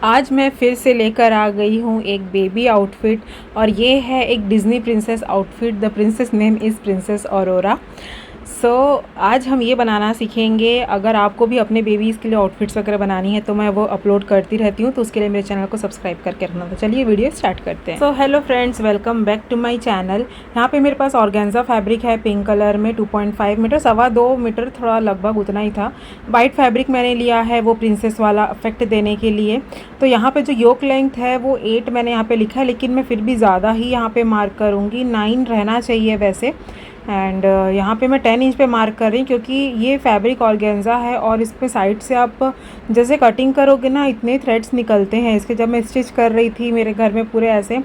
आज मैं फिर से लेकर आ गई हूँ एक बेबी आउटफिट और ये है एक Disney princess outfit. The princess name is princess aurora. आज हम ये बनाना सीखेंगे। अगर आपको भी अपने बेबीज़ के लिए आउटफिट्स वगैरह बनानी है तो मैं वो अपलोड करती रहती हूँ, तो उसके लिए मेरे चैनल को सब्सक्राइब करके रखना। तो चलिए वीडियो स्टार्ट करते हैं। Hello friends, welcome back to my channel. यहाँ पे मेरे पास ऑर्गेन्जा फैब्रिक है पिंक कलर में 2.5 मीटर, 2.25 मीटर, थोड़ा लगभग उतना ही था। वाइट फैब्रिक मैंने लिया है वो प्रिंसेस वाला इफेक्ट देने के लिए। तो यहाँ पे जो योक लेंथ है वो 8 मैंने यहाँ पे लिखा है, लेकिन मैं फिर भी ज़्यादा ही यहाँ पे मार्क करूँगी। 9 रहना चाहिए वैसे। एंड यहाँ पे मैं 10 इंच पे मार्क कर रही हूँ, क्योंकि ये फैब्रिक ऑर्गेन्जा है और इस पे साइड से आप जैसे कटिंग करोगे ना, इतने थ्रेड्स निकलते हैं इसके। जब मैं स्टिच कर रही थी मेरे घर में पूरे ऐसे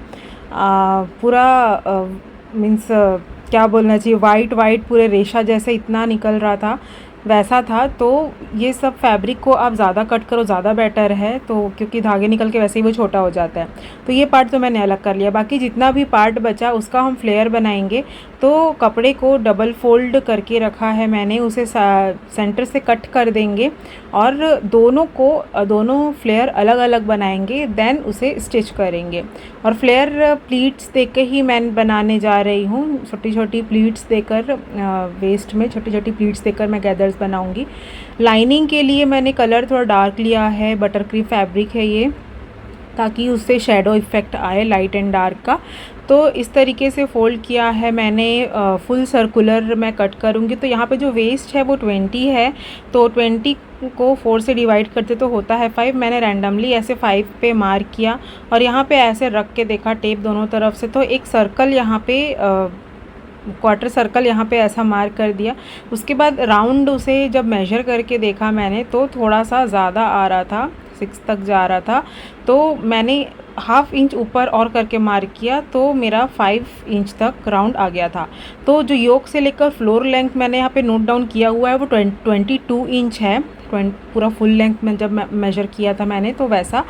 पूरा मीन्स क्या बोलना चाहिए, वाइट वाइट पूरे रेशा जैसे इतना निकल रहा था, वैसा था। तो ये सब फैब्रिक को आप ज़्यादा कट करो, ज़्यादा बेटर है, तो क्योंकि धागे निकल के वैसे ही वो छोटा हो जाता है। तो ये पार्ट तो मैंने अलग कर लिया। बाकी जितना भी पार्ट बचा उसका हम फ्लेयर बनाएंगे। तो कपड़े को डबल फोल्ड करके रखा है मैंने, उसे सेंटर से कट कर देंगे और दोनों फ्लेयर अलग अलग बनाएंगे, देन उसे स्टिच करेंगे। और फ्लेयर प्लीट्स देके ही मैं बनाने जा रही हूँ। छोटी छोटी प्लीट्स देकर वेस्ट में छोटी छोटी प्लीट्स देकर मैं गैदर्स बनाऊंगी। लाइनिंग के लिए मैंने कलर थोड़ा डार्क लिया है, बटर क्रीम फैब्रिक है ये, ताकि उससे शेडो इफ़ेक्ट आए लाइट एंड डार्क का। तो इस तरीके से फ़ोल्ड किया है मैंने। फुल सर्कुलर मैं कट करूँगी। तो यहाँ पे जो वेस्ट है वो 20 है, तो 20 को 4 से डिवाइड करते तो होता है 5। मैंने रैंडमली ऐसे 5 पे मार्क किया और यहाँ पे ऐसे रख के देखा टेप दोनों तरफ से, तो एक सर्कल यहाँ पे क्वार्टर सर्कल यहाँ पे ऐसा मार्क कर दिया। उसके बाद राउंड उसे जब मेजर करके देखा मैंने तो थोड़ा सा ज़्यादा आ रहा था, 6 तक जा रहा था। तो मैंने ½ इंच ऊपर और करके मार्क किया, तो मेरा 5 इंच तक राउंड आ गया था। तो जो योक से लेकर फ्लोर लेंथ मैंने यहाँ पे नोट डाउन किया हुआ है वो 22 इंच है। पूरा फुल लेंथ में जब मेजर किया था मैंने तो वैसा।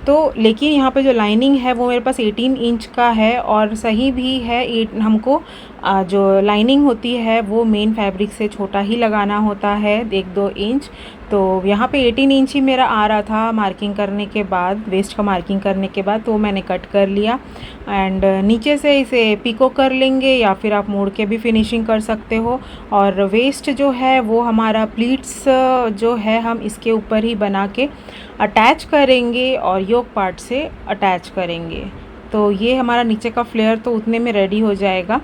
तो लेकिन यहाँ पे जो लाइनिंग है वो मेरे पास 18 इंच का है और सही भी है। हमको जो लाइनिंग होती है वो मेन फैब्रिक से छोटा ही लगाना होता है, 1-2 इंच। तो यहाँ पे 18 इंच ही मेरा आ रहा था मार्किंग करने के बाद, वेस्ट का मार्किंग करने के बाद, तो मैंने कट कर लिया। एंड नीचे से इसे पिको कर लेंगे या फिर आप मोड़ के भी फिनिशिंग कर सकते हो। और वेस्ट जो है वो हमारा प्लीट्स जो है हम इसके ऊपर ही बना के अटैच करेंगे और योक पार्ट से अटैच करेंगे। तो ये हमारा नीचे का फ्लेयर तो उतने में रेडी हो जाएगा।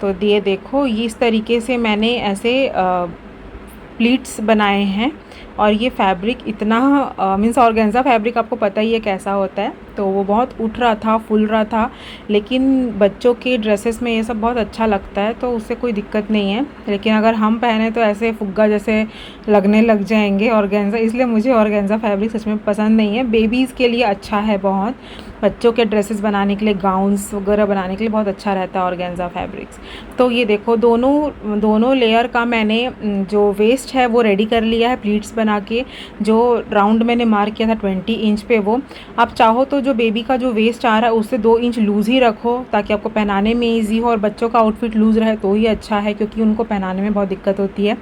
तो ये देखो, ये इस तरीके से मैंने ऐसे प्लीट्स बनाए हैं। और ये फैब्रिक इतना मीन्स ऑर्गेन्जा फैब्रिक आपको पता ही है कैसा होता है, तो वो बहुत उठ रहा था, फूल रहा था। लेकिन बच्चों के ड्रेसेस में ये सब बहुत अच्छा लगता है, तो उससे कोई दिक्कत नहीं है। लेकिन अगर हम पहने तो ऐसे फुग्गा जैसे लगने लग जाएंगे ऑर्गेन्जा, इसलिए मुझे ऑर्गेन्जा फैब्रिक सच में पसंद नहीं है। बेबीज़ के लिए अच्छा है बहुत, बच्चों के ड्रेसेस बनाने के लिए, गाउन्स वगैरह बनाने के लिए बहुत अच्छा रहता है ऑर्गेन्जा फैब्रिक्स। तो ये देखो, दोनों लेयर का मैंने जो वेस्ट है वो रेडी कर लिया है प्लीट्स बना के। जो राउंड मैंने मार्क किया था 20 इंच पे, वो आप चाहो तो जो बेबी का जो वेस्ट आ रहा है उससे 2 इंच लूज़ ही रखो, ताकि आपको पहनाने में ईजी हो। और बच्चों का आउटफिट लूज़ रहे तो ही अच्छा है, क्योंकि उनको पहनाने में बहुत दिक्कत होती है।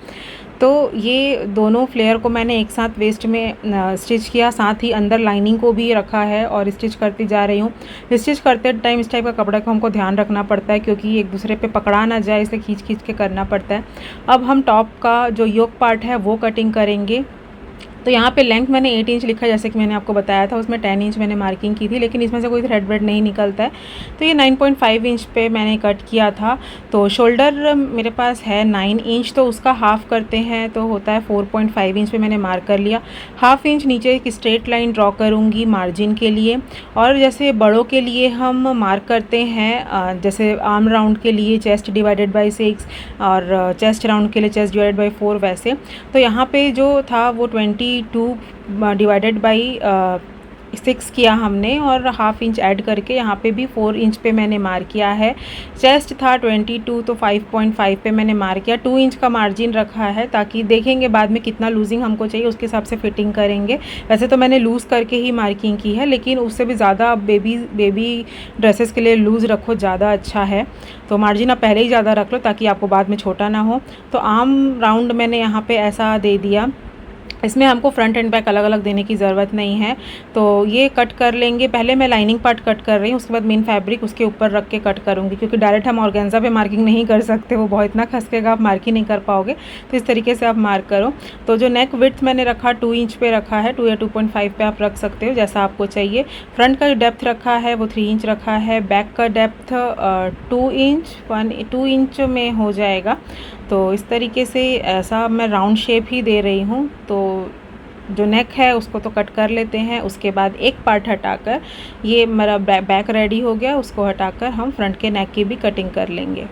तो ये दोनों फ्लेयर को मैंने एक साथ वेस्ट में स्टिच किया, साथ ही अंदर लाइनिंग को भी रखा है और स्टिच करती जा रही हूँ। स्टिच करते टाइम इस टाइप का कपड़ा को हमको ध्यान रखना पड़ता है, क्योंकि एक दूसरे पे पकड़ा ना जाए, इसलिए खींच खींच के करना पड़ता है। अब हम टॉप का जो योक पार्ट है वो कटिंग करेंगे। तो यहाँ पे लेंथ मैंने 8 इंच लिखा, जैसे कि मैंने आपको बताया था। उसमें 10 इंच मैंने मार्किंग की थी, लेकिन इसमें से कोई थ्रेड वेड नहीं निकलता है, तो ये 9.5 इंच पे मैंने कट किया था। तो शोल्डर मेरे पास है 9 इंच, तो उसका हाफ़ करते हैं तो होता है 4.5 इंच पे मैंने मार्क कर लिया। ½ इंच नीचे एक स्ट्रेट लाइन ड्रॉ करूँगी मार्जिन के लिए। और जैसे बड़ों के लिए हम मार्क करते हैं, जैसे आर्म राउंड के लिए चेस्ट डिवाइडेड बाई 6 और चेस्ट राउंड के लिए चेस्ट डिवाइडेड बाई 4 वैसे। तो यहाँ पे जो था वो 22 डिवाइडेड बाई 6 किया हमने, और ½ इंच ऐड करके यहाँ पे भी 4 इंच पे मैंने मार्क किया है। चेस्ट था 22, तो 5.5 पे मैंने मार्क किया। 2 इंच का मार्जिन रखा है, ताकि देखेंगे बाद में कितना लूजिंग हमको चाहिए, उसके हिसाब से फिटिंग करेंगे। वैसे तो मैंने लूज़ करके ही मार्किंग की है, लेकिन उससे भी ज़्यादा बेबी ड्रेसेस के लिए लूज़ रखो, ज़्यादा अच्छा है। तो मार्जिन आप पहले ही ज़्यादा रख लो, ताकि आपको बाद में छोटा ना हो। तो आर्म राउंड मैंने यहाँ पर ऐसा दे दिया। इसमें हमको फ्रंट एंड बैक अलग अलग देने की ज़रूरत नहीं है। तो ये कट कर लेंगे। पहले मैं लाइनिंग पार्ट कट कर रही हूँ, उसके बाद मेन फैब्रिक उसके ऊपर रख के कट करूँगी, क्योंकि डायरेक्ट हम ऑर्गेन्जा पे मार्किंग नहीं कर सकते, वो बहुत इतना खसकेगा, आप मार्क ही नहीं कर पाओगे। तो इस तरीके से आप मार्क करो। तो जो नेक विड्थ मैंने रखा 2 इंच पे रखा है, 2 या 2.5 पे आप रख सकते हो जैसा आपको चाहिए। फ्रंट का जो डेप्थ रखा है वो 3 इंच रखा है, बैक का डेप्थ 2 इंच में हो जाएगा। तो इस तरीके से ऐसा मैं राउंड शेप ही दे रही हूँ। तो जो नेक है उसको तो कट कर लेते हैं। उसके बाद एक पार्ट हटाकर, ये मेरा बैक रेडी हो गया, उसको हटाकर हम फ्रंट के नेक की भी कटिंग कर लेंगे।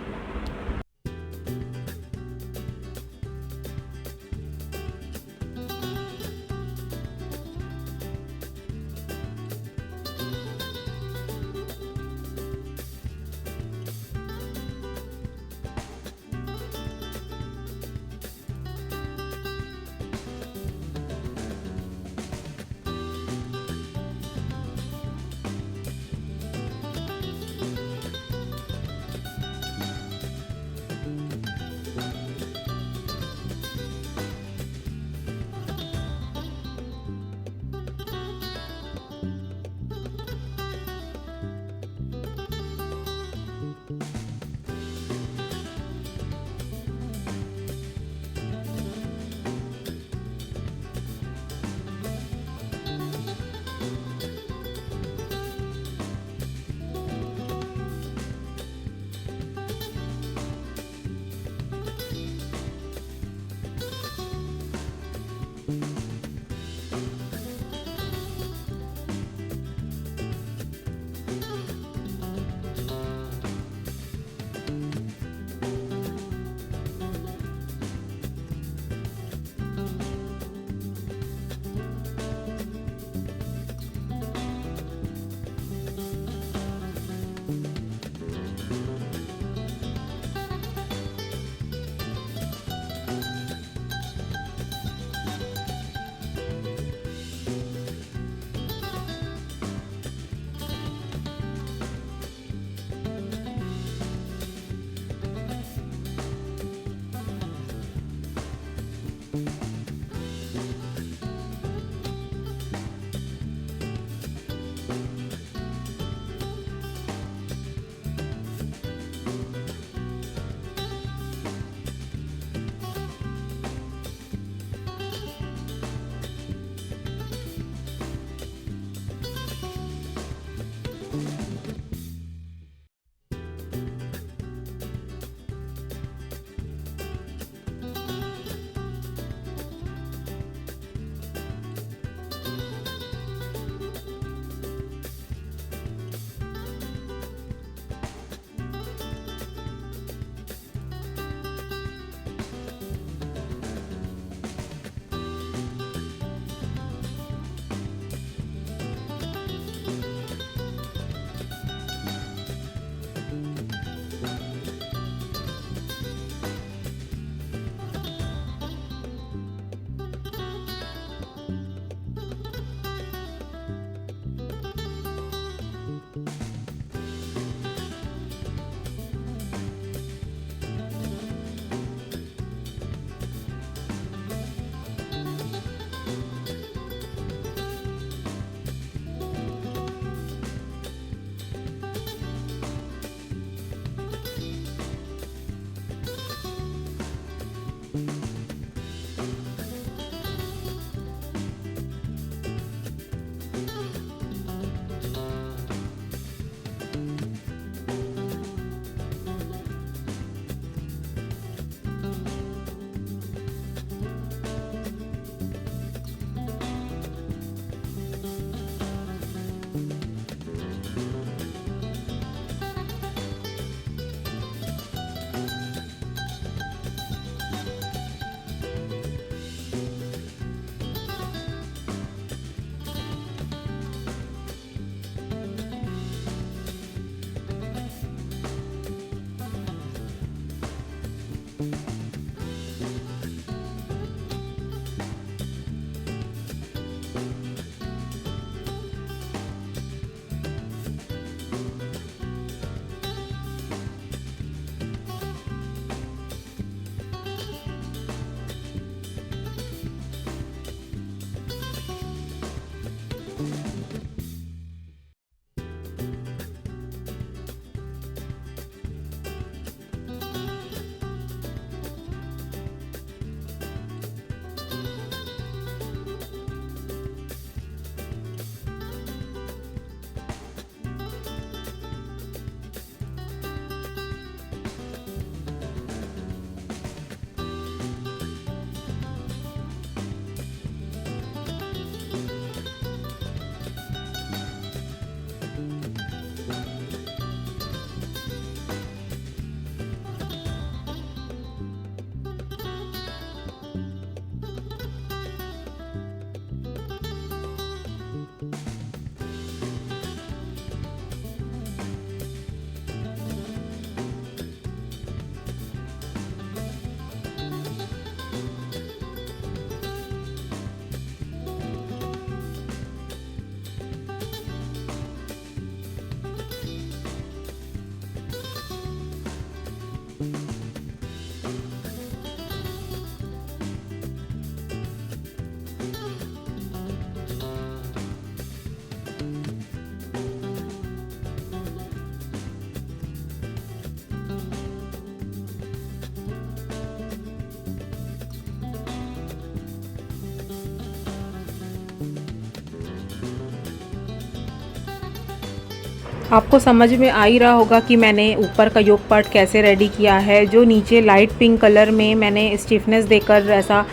आपको समझ में आ ही रहा होगा कि मैंने ऊपर का योक पार्ट कैसे रेडी किया है। जो नीचे लाइट पिंक कलर में मैंने स्टिफनेस देकर ऐसा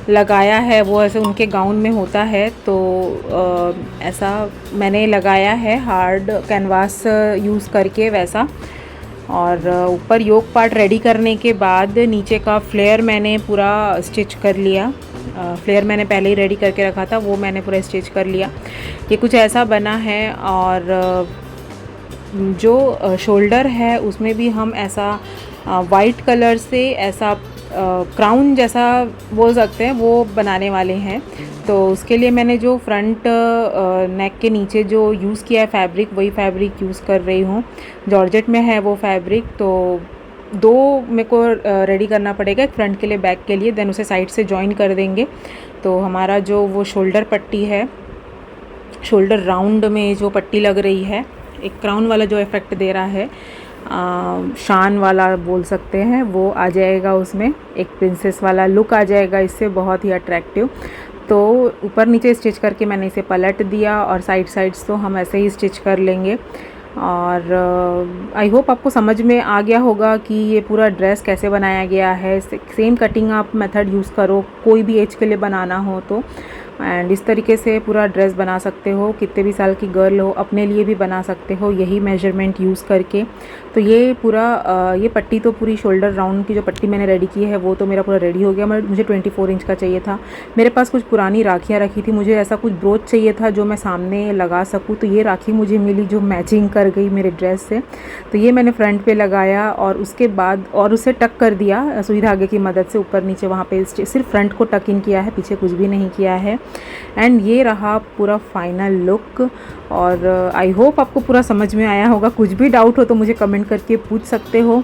लगाया है, वो ऐसे उनके गाउन में होता है, तो ऐसा मैंने लगाया है हार्ड कैनवास यूज़ करके वैसा। और ऊपर योक पार्ट रेडी करने के बाद नीचे का फ्लेयर मैंने पूरा स्टिच कर लिया। फ्लेयर मैंने पहले ही रेडी करके रखा था, वो मैंने पूरा स्टिच कर लिया। ये कुछ ऐसा बना है। और जो शोल्डर है उसमें भी हम ऐसा वाइट कलर से ऐसा क्राउन जैसा बोल सकते हैं वो बनाने वाले हैं। तो उसके लिए मैंने जो फ्रंट नेक के नीचे जो यूज़ किया है फैब्रिक, वही फैब्रिक यूज़ कर रही हूँ। जॉर्जेट में है वो फैब्रिक। तो दो मेरे को रेडी करना पड़ेगा, एक फ्रंट के लिए, बैक के लिए, देन उसे साइड से जॉइन कर देंगे। तो हमारा जो वो शोल्डर पट्टी है, शोल्डर राउंड में जो पट्टी लग रही है, एक क्राउन वाला जो इफ़ेक्ट दे रहा है, शान वाला बोल सकते हैं, वो आ जाएगा उसमें। एक प्रिंसेस वाला लुक आ जाएगा इससे, बहुत ही अट्रैक्टिव। तो ऊपर नीचे स्टिच करके मैंने इसे पलट दिया और साइड्स तो हम ऐसे ही स्टिच कर लेंगे। और आई होप आपको समझ में आ गया होगा कि ये पूरा ड्रेस कैसे बनाया गया है। सेम कटिंग आप मेथड यूज़ करो, कोई भी एज के लिए बनाना हो तो। एंड इस तरीके से पूरा ड्रेस बना सकते हो, कितने भी साल की गर्ल हो अपने लिए भी बना सकते हो यही मेजरमेंट यूज़ करके। तो ये पूरा ये पट्टी तो पूरी शोल्डर राउंड की जो पट्टी मैंने रेडी की है वो तो मेरा पूरा रेडी हो गया। मुझे 24 इंच का चाहिए था। मेरे पास कुछ पुरानी राखियाँ रखी थी, मुझे ऐसा कुछ ब्रोच चाहिए था जो मैं सामने लगा सकूँ। तो ये राखी मुझे मिली जो मैचिंग कर गई मेरे ड्रेस से। तो ये मैंने फ्रंट पे लगाया और उसके बाद और उसे टक कर दिया सुई धागे की मदद से ऊपर नीचे। वहाँ पे सिर्फ फ्रंट को टक इन किया है, पीछे कुछ भी नहीं किया है। एंड ये रहा पूरा फाइनल लुक। और आई होप आपको पूरा समझ में आया होगा। कुछ भी डाउट हो तो मुझे कमेंट करके पूछ सकते हो।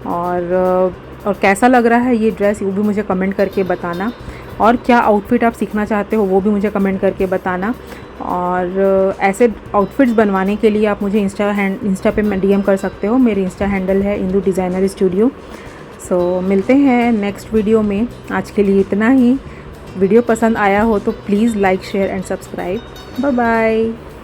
और कैसा लग रहा है ये ड्रेस वो भी मुझे कमेंट करके बताना। और क्या आउटफिट आप सीखना चाहते हो वो भी मुझे कमेंट करके बताना। और ऐसे आउटफिट्स बनवाने के लिए आप मुझे इंस्टा पे DM कर सकते हो। मेरी इंस्टा हैंडल है इंदू डिज़ाइनर स्टूडियो। सो मिलते हैं नेक्स्ट वीडियो में। आज के लिए इतना ही। वीडियो पसंद आया हो तो please like, share and subscribe. Bye bye.